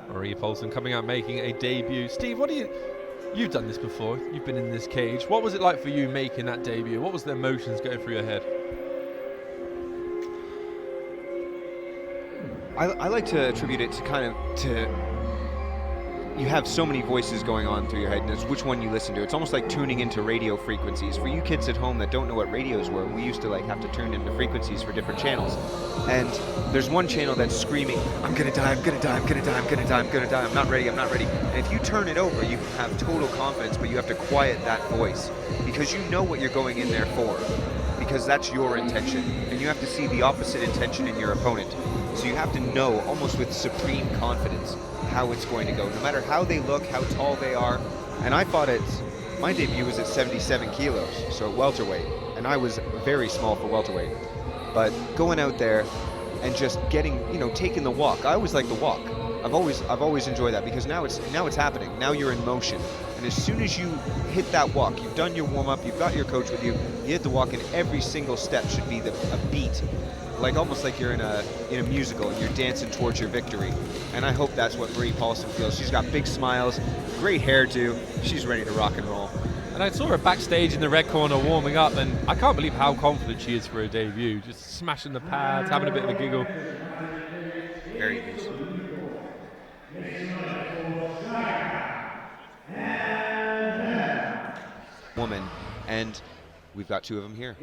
Marie Paulsen coming out making a debut. Steve, what do you've done this before, you've been in this cage. What was it like for you making that debut? What was the emotions going through your head? I like to attribute it to you have so many voices going on through your head, and it's which one you listen to. It's almost like tuning into radio frequencies. For you kids at home that don't know what radios were, we used to have to tune into frequencies for different channels. And there's one channel that's screaming, I'm gonna die, I'm gonna die, I'm gonna die, I'm gonna die, I'm gonna die, I'm not ready, I'm not ready. And if you turn it over, you can have total confidence, but you have to quiet that voice because you know what you're going in there for, because that's your intention. And you have to see the opposite intention in your opponent. So you have to know, almost with supreme confidence, how it's going to go, no matter how they look, how tall they are. And I fought my debut was at 77 kilos, so at welterweight, and I was very small for welterweight. But going out there and just getting, taking the walk. I always like the walk. I've always enjoyed that because now it's happening. Now you're in motion, and as soon as you hit that walk, you've done your warm up, you've got your coach with you. You hit the walk, and every single step should be a beat, almost like you're in a musical and you're dancing towards your victory. And I hope that's what Marie Paulsen feels. She's got big smiles, great hairdo. She's ready to rock and roll. And I saw her backstage in the red corner warming up, and I can't believe how confident she is for her debut. Just smashing the pads, having a bit of a giggle. Very good. Woman, and we've got two of them here.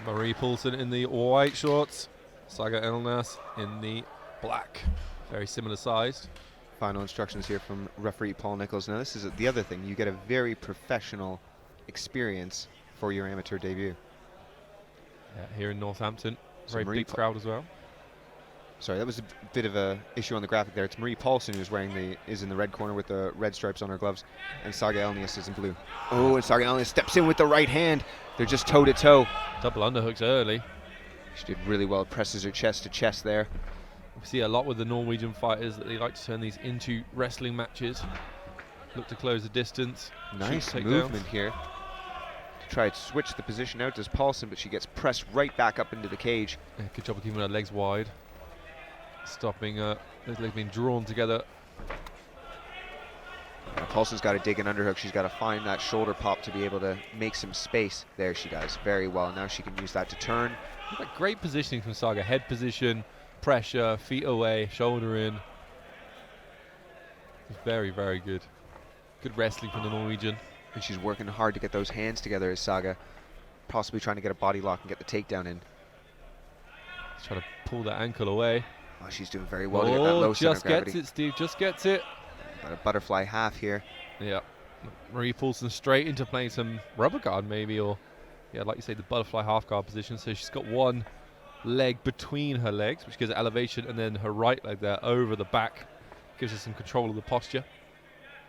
Marie Paulsen in the white shorts, Saga Elnaes in the black, very similar sized. Final instructions here from referee Paul Nichols. Now this is the other thing, you get a very professional experience for your amateur debut. Yeah, here in Northampton, very big crowd as well. Sorry, that was a bit of a issue on the graphic there. It's Marie Paulsen who's is in the red corner with the red stripes on her gloves, and Saga Elnaes is in blue. Oh, and Saga Elnaes steps in with the right hand. They're just toe to toe. Double underhooks early. She did really well. Presses her chest to chest there. We see a lot with the Norwegian fighters that they like to turn these into wrestling matches. Look to close the distance. Nice movement here to try to switch the position out as Paulsen, but she gets pressed right back up into the cage. Yeah, good job of keeping her legs wide. Stopping those legs being drawn together. Paulsen's got to dig an underhook. She's got to find that shoulder pop to be able to make some space. There she does, very well. Now she can use that to turn. Great positioning from Saga. Head position, pressure, feet away, shoulder in. Very, very good. Good wrestling from the Norwegian. And she's working hard to get those hands together as Saga, possibly trying to get a body lock and get the takedown in. She's trying to pull that ankle away. Oh, she's doing very well to get that low center of gravity. Just gets it, Steve, just gets it. Got a butterfly half here. Yeah. Marie Paulsen straight into playing some rubber guard maybe, or yeah, like you say, the butterfly half guard position. So she's got one leg between her legs, which gives her elevation, and then her right leg there over the back gives her some control of the posture.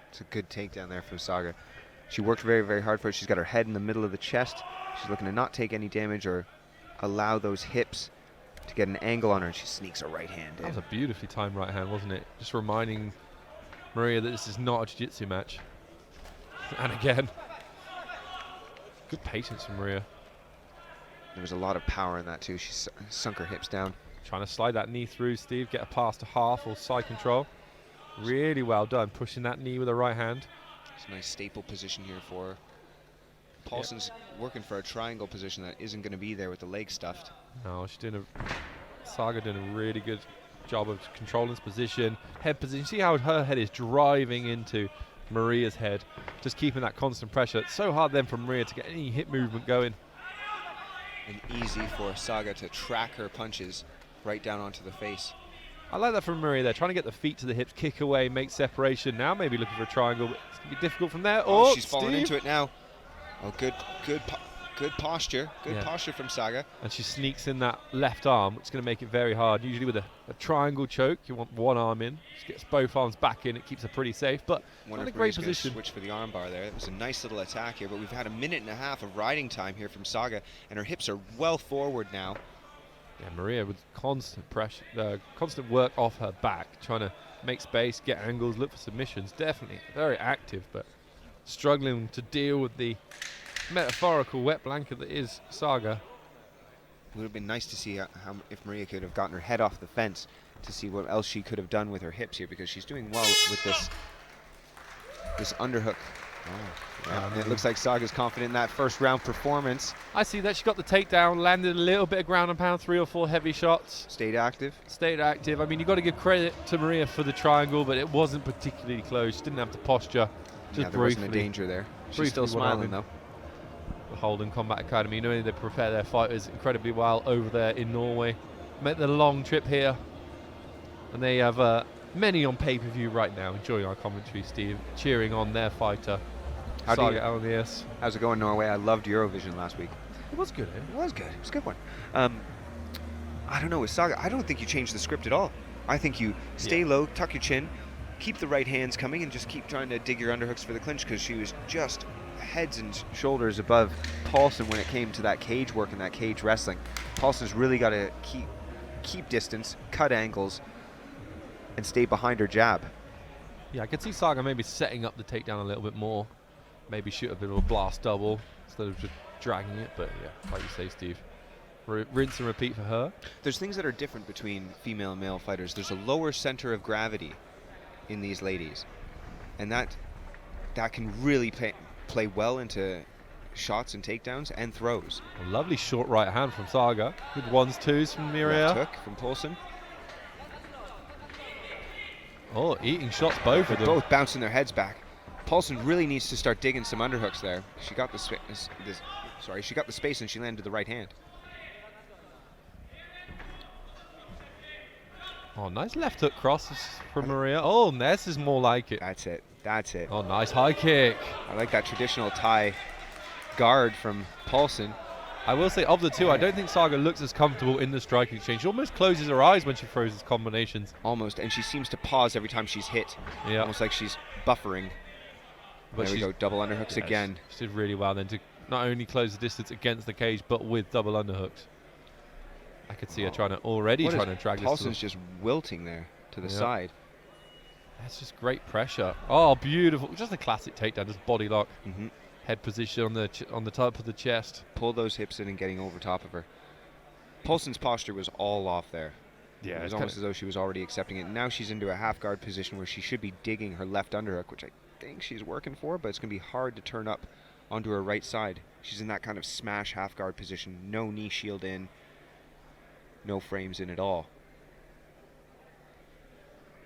It's a good takedown there from Saga. She worked very, very hard for it. She's got her head in the middle of the chest. She's looking to not take any damage or allow those hips to get an angle on her, and she sneaks a right hand in. That was a beautifully timed right hand, wasn't it? Just reminding Maria that this is not a jiu-jitsu match. And again, good patience from Maria. There was a lot of power in that too. She sunk her hips down. Trying to slide that knee through, Steve, get a pass to half or side control. Really well done, pushing that knee with the right hand. It's a nice staple position here for her. Paulsen's working for a triangle position that isn't going to be there with the leg stuffed. No, she's doing Saga doing a really good job of controlling this position, head position. See how her head is driving into Maria's head, just keeping that constant pressure. It's so hard then for Maria to get any hip movement going. And easy for Saga to track her punches right down onto the face. I like that from Maria there, trying to get the feet to the hips, kick away, make separation. Now maybe looking for a triangle, but it's going to be difficult from there. Oh, she's falling into it now. Oh, good posture. Good posture from Saga. And she sneaks in that left arm, which is going to make it very hard. Usually with a triangle choke, you want one arm in. She gets both arms back in. It keeps her pretty safe, but not a great position. Switch for the arm bar there. It was a nice little attack here, but we've had a minute and a half of riding time here from Saga, and her hips are well forward now. Yeah, Maria with constant pressure, constant work off her back, trying to make space, get angles, look for submissions. Definitely very active, but struggling to deal with the metaphorical wet blanket that is Saga. It would have been nice to see how if Maria could have gotten her head off the fence to see what else she could have done with her hips here, because she's doing well with this underhook. And it looks like Saga's confident in that first round performance. I see that she got the takedown, landed a little bit of ground and pound, 3 or 4 heavy shots. Stayed active. I mean, you've got to give credit to Maria for the triangle, but it wasn't particularly close. She didn't have the posture. Just there wasn't a danger there. She's still smiling though. The Holden Combat Academy, you know, they prepare their fighters incredibly well over there in Norway. Made the long trip here, and they have many on pay-per-view right now, enjoying our commentary, Steve, cheering on their fighter, Saga ALNEAS. How's it going, Norway? I loved Eurovision last week. It was good, eh? It was good. It was a good one. I don't know, with Saga, I don't think you change the script at all. I think you stay low, tuck your chin, keep the right hands coming, and just keep trying to dig your underhooks for the clinch, because she was just heads and shoulders above Paulsen when it came to that cage work and that cage wrestling. Paulsen's really got to keep distance, cut angles, and stay behind her jab. Yeah, I could see Saga maybe setting up the takedown a little bit more. Maybe shoot a bit of a blast double instead of just dragging it. But yeah, like you say, Steve, rinse and repeat for her. There's things that are different between female and male fighters. There's a lower center of gravity in these ladies, and that can really play well into shots and takedowns and throws. A lovely short right hand from Saga. Good 1s, 2s from Maria. Left hook from Paulsen. Oh, eating shots both of them. Both bouncing their heads back. Paulsen really needs to start digging some underhooks there. She got the she got the space and she landed the right hand. Oh, nice left hook cross from Maria. Oh, this is more like it. That's it. That's it. Oh, nice high kick. I like that traditional Thai guard from Paulsen. I will say, of the two, I don't think Saga looks as comfortable in the striking exchange. She almost closes her eyes when she throws these combinations. Almost, and she seems to pause every time she's hit. Yeah. Almost like she's buffering. But there we go, double underhooks again. She did really well then to not only close the distance against the cage, but with double underhooks. I could see her trying to drag this. Paulsen's just wilting there to the side. That's just great pressure. Oh, beautiful. Just a classic takedown, just body lock. Head position on the top of the chest. Pull those hips in and getting over top of her. Paulsen's posture was all off there. Yeah, it was almost as though she was already accepting it. Now she's into a half guard position where she should be digging her left underhook, which I think she's working for, but it's going to be hard to turn up onto her right side. She's in that kind of smash half guard position. No knee shield in. No frames in at all.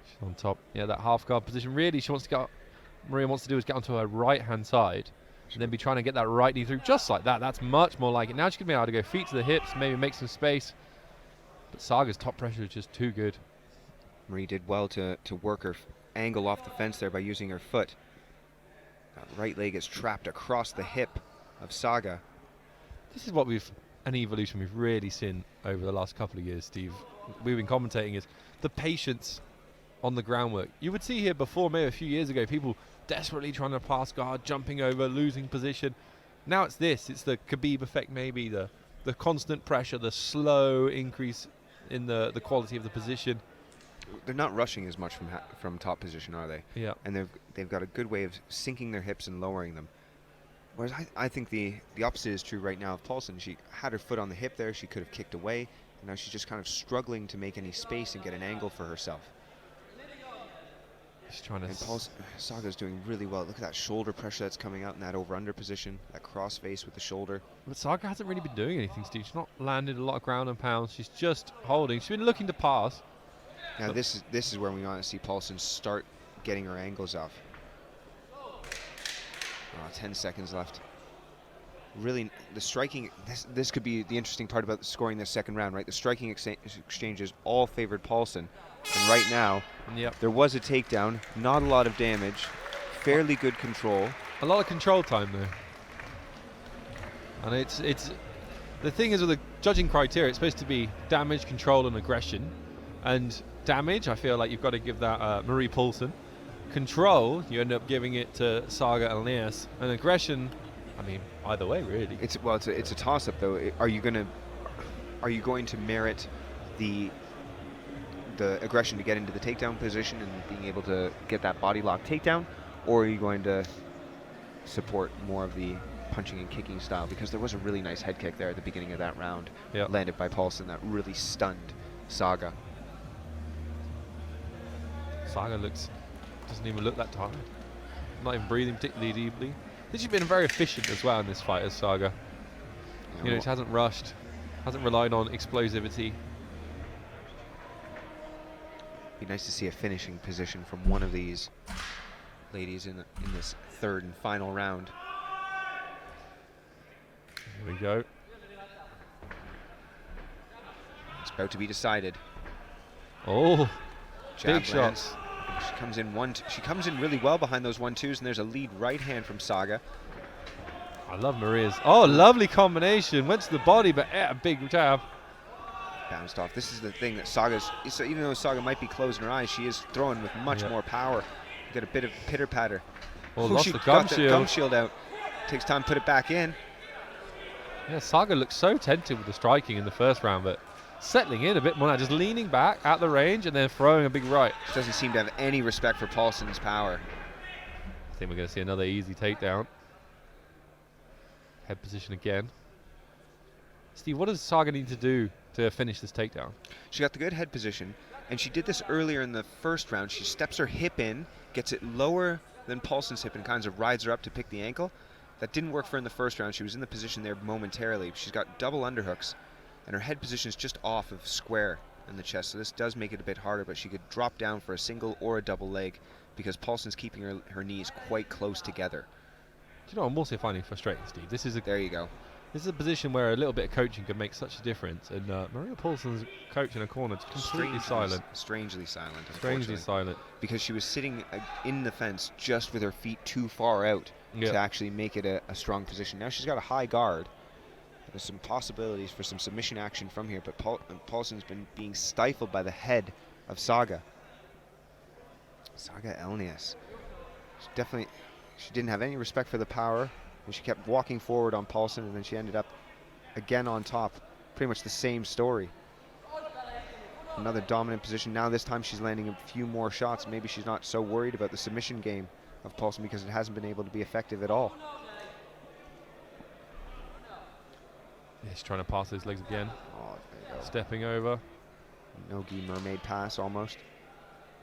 She's on top. Yeah, that half guard position. Really, Maria wants to do is get onto her right hand side and then be trying to get that right knee through just like that. That's much more like it. Now she's going to be able to go feet to the hips, maybe make some space. But Saga's top pressure is just too good. Marie did well to work her angle off the fence there by using her foot. That right leg is trapped across the hip of Saga. This is what an evolution we've really seen over the last couple of years, Steve. We've been commentating is the patience on the groundwork. You would see here before, maybe a few years ago, people desperately trying to pass guard, jumping over, losing position. Now it's the Khabib effect, maybe the constant pressure, the slow increase in the quality of the position. They're not rushing as much from top position, are they? Yeah. And they've got a good way of sinking their hips and lowering them. Whereas I think the opposite is true right now of Paulsen. She had her foot on the hip there. She could have kicked away. And now she's just kind of struggling to make any space and get an angle for herself. She's trying to. And Saga's doing really well. Look at that shoulder pressure that's coming out in that over-under position. That cross face with the shoulder. But Saga hasn't really been doing anything, Steve. She's not landed a lot of ground and pounds. She's just holding. She's been looking to pass. Now this is where we want to see Paulsen start getting her angles off. 10 seconds left. Really, the striking, this could be the interesting part about scoring this second round, right? The striking exchanges all favored Paulsen. And right now, there was a takedown, not a lot of damage, fairly good control. A lot of control time though. And it's the thing is with the judging criteria, it's supposed to be damage, control, and aggression. And damage, I feel like you've got to give that Marie Paulsen. Control, you end up giving it to Saga ALNEAS. And aggression, I mean, either way, really. It's a toss-up though. Are you going to merit the aggression to get into the takedown position and being able to get that body lock takedown, or are you going to support more of the punching and kicking style? Because there was a really nice head kick there at the beginning of that round, landed by Paulsen, that really stunned Saga. Saga doesn't even look that tired. Not even breathing particularly deeply. I think she's been very efficient as well in this fight as Saga. Yeah, she hasn't rushed, hasn't relied on explosivity. Be nice to see a finishing position from one of these ladies in this third and final round. Here we go. It's about to be decided. Oh, Jab big lands. shots. She comes in really well behind those 1-2s, and there's a lead right hand from Saga. I love Maria's. Oh, lovely combination. Went to the body, but a big jab. Bounced off. This is the thing that Saga's, so even though Saga might be closing her eyes, she is throwing with much more power. You get a bit of pitter patter. Oh, lost she the got gum the gum shield. shield out. Takes time to put it back in. Yeah, Saga looked so tentative with the striking in the first round, but settling in a bit more now, just leaning back at the range and then throwing a big right. She doesn't seem to have any respect for Paulsen's power. I think we're going to see another easy takedown. Head position again. Steve, what does Saga need to do to finish this takedown? She got the good head position, and she did this earlier in the first round. She steps her hip in, gets it lower than Paulsen's hip, and kind of rides her up to pick the ankle. That didn't work for her in the first round. She was in the position there momentarily. She's got double underhooks, and her head position is just off of square in the chest, so this does make it a bit harder, but she could drop down for a single or a double leg because Paulsen's keeping her knees quite close together. Do you know, I'm also finding frustrating, Steve. There you go. This is a position where a little bit of coaching could make such a difference, and Maria Paulsen's coach in a corner completely silent. Strangely silent, Strangely silent. Because she was sitting in the fence just with her feet too far out to actually make it a strong position. Now she's got a high guard. There's some possibilities for some submission action from here, but Paulsen's been being stifled by the head of Saga. Saga ALNEAS. She didn't have any respect for the power, and she kept walking forward on Paulsen, and then she ended up again on top. Pretty much the same story. Another dominant position. Now this time she's landing a few more shots. Maybe she's not so worried about the submission game of Paulsen because it hasn't been able to be effective at all. Yeah, she's trying to pass those legs again. Oh, there you go. Stepping over. No-gi mermaid pass almost.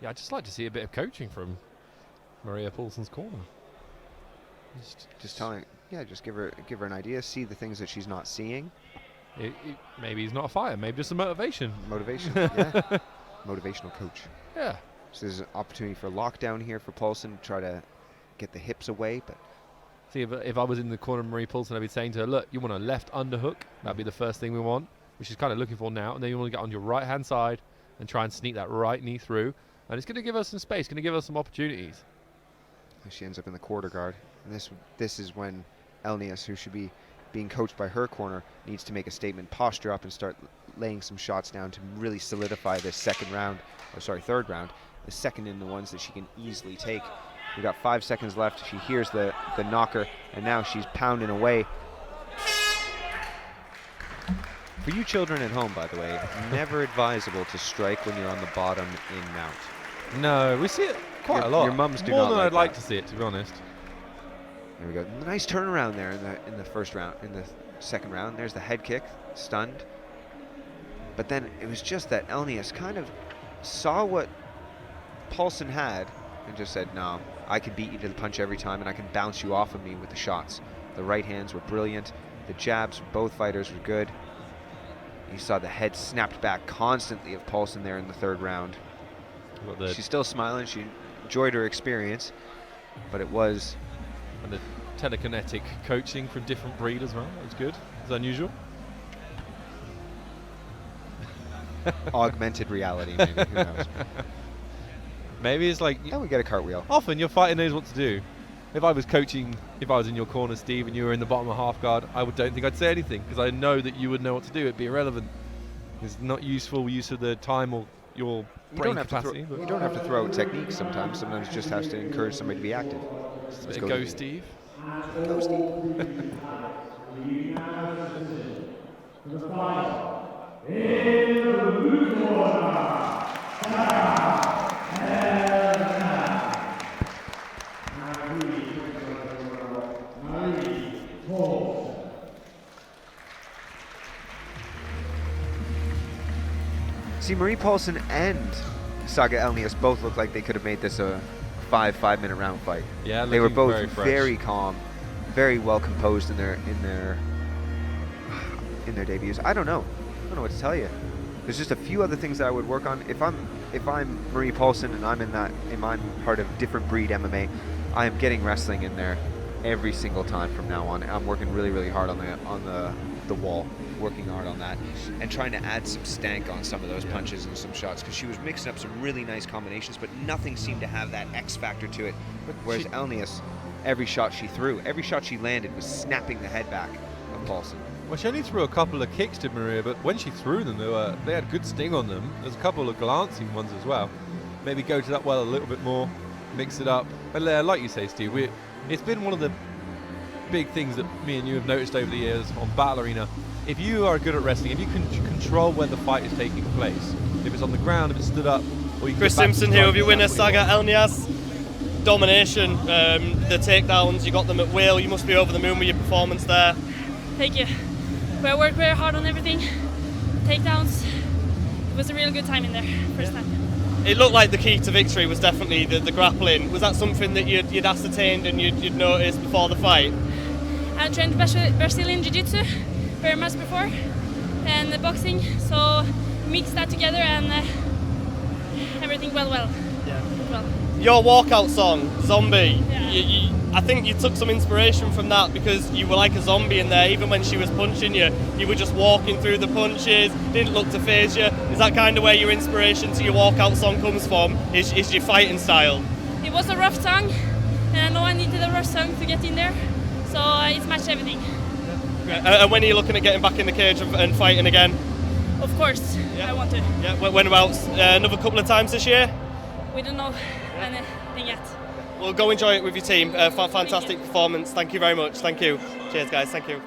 Yeah, I'd just like to see a bit of coaching from Maria Paulsen's corner. Just telling, just give her an idea. See the things that she's not seeing. Maybe he's not a fighter. Maybe just a motivation. Motivation, yeah. Motivational coach. Yeah. So there's an opportunity for lockdown here for Paulsen to try to get the hips away, but. See, if I was in the corner of Marie Paulsen, I'd be saying to her, look, you want a left underhook. That'd be the first thing we want, which she's kind of looking for now. And then you want to get on your right-hand side and try and sneak that right knee through. And it's going to give us some space, going to give us some opportunities. She ends up in the quarter guard. And this is when Elnaes, who should be being coached by her corner, needs to make a statement, posture up, and start laying some shots down to really solidify this third round, the second in the ones that she can easily take. We got 5 seconds left. She hears the knocker, and now she's pounding away. For you children at home, by the way, never advisable to strike when you're on the bottom in mount. No, we see it quite a lot. Your mums do more not than like I'd like that. to see it, to be honest. There we go. Nice turnaround there in the first round. In the second round, there's the head kick, stunned. But then it was just that Elnaes kind of saw what Paulsen had and just said, no, I can beat you to the punch every time, and I can bounce you off of me with the shots. The right hands were brilliant. The jabs from both fighters were good. You saw the head snapped back constantly of Paulsen there in the third round. She's still smiling. She enjoyed her experience, but it was... And the telekinetic coaching from different breed as well. That was good. It's unusual. Augmented reality, maybe. Who knows? Maybe it's like And we get a cartwheel. often your fighter knows what to do. If I was coaching, if I was in your corner, Steve, and you were in the bottom of half guard, don't think I'd say anything because I know that you would know what to do. It'd be irrelevant. It's not useful use of the time or your brain capacity. You don't have to throw out techniques sometimes. Sometimes you just have to encourage somebody to be active. Go, Steve. Go, Steve. See, Marie Paulsen and Saga Elnaes both look like they could have made this a 5-minute round fight. Yeah, they were both very, very calm, very well composed in their debuts. I don't know what to tell you. There's just a few other things that I would work on. If I'm Marie Paulsen and I'm part of different breed MMA, I am getting wrestling in there every single time from now on. I'm working really, really hard on the wall, working hard on that, and trying to add some stank on some of those punches and some shots, because she was mixing up some really nice combinations, but nothing seemed to have that X factor to it. Whereas Elnaes, every shot she threw, every shot she landed was snapping the head back of Paulsen. Well, she only threw a couple of kicks to Maria, but when she threw them, they had good sting on them. There's a couple of glancing ones as well. Maybe go to that well a little bit more, mix it up. But like you say, Steve, it's been one of the big things that me and you have noticed over the years on Battle Arena. If you are good at wrestling, if you can control where the fight is taking place, if it's on the ground, if it's stood up, or you Chris Simpson here with your winner, Saga Elnaes. Domination, the takedowns, you got them at will. You must be over the moon with your performance there. Thank you. We worked very hard on everything. Takedowns. It was a really good time in there, first time. It looked like the key to victory was definitely the grappling. Was that something that you'd ascertained and you'd noticed before the fight? I trained Brazilian Jiu-Jitsu very much before, and the boxing, so mixed that together and everything well. Your walkout song, Zombie, yeah. I think you took some inspiration from that, because you were like a zombie in there. Even when she was punching you, you were just walking through the punches, didn't look to phase you. Is that kind of where your inspiration to your walkout song comes from, is your fighting style? It was a rough song, and I know I needed a rough song to get in there, so it's matched everything. And when are you looking at getting back in the cage and fighting again? Of course, I want to. Yeah. When about another couple of times this year? We don't know anything yet. Well, go enjoy it with your team. Fantastic performance. Thank you very much. Thank you. Cheers, guys. Thank you.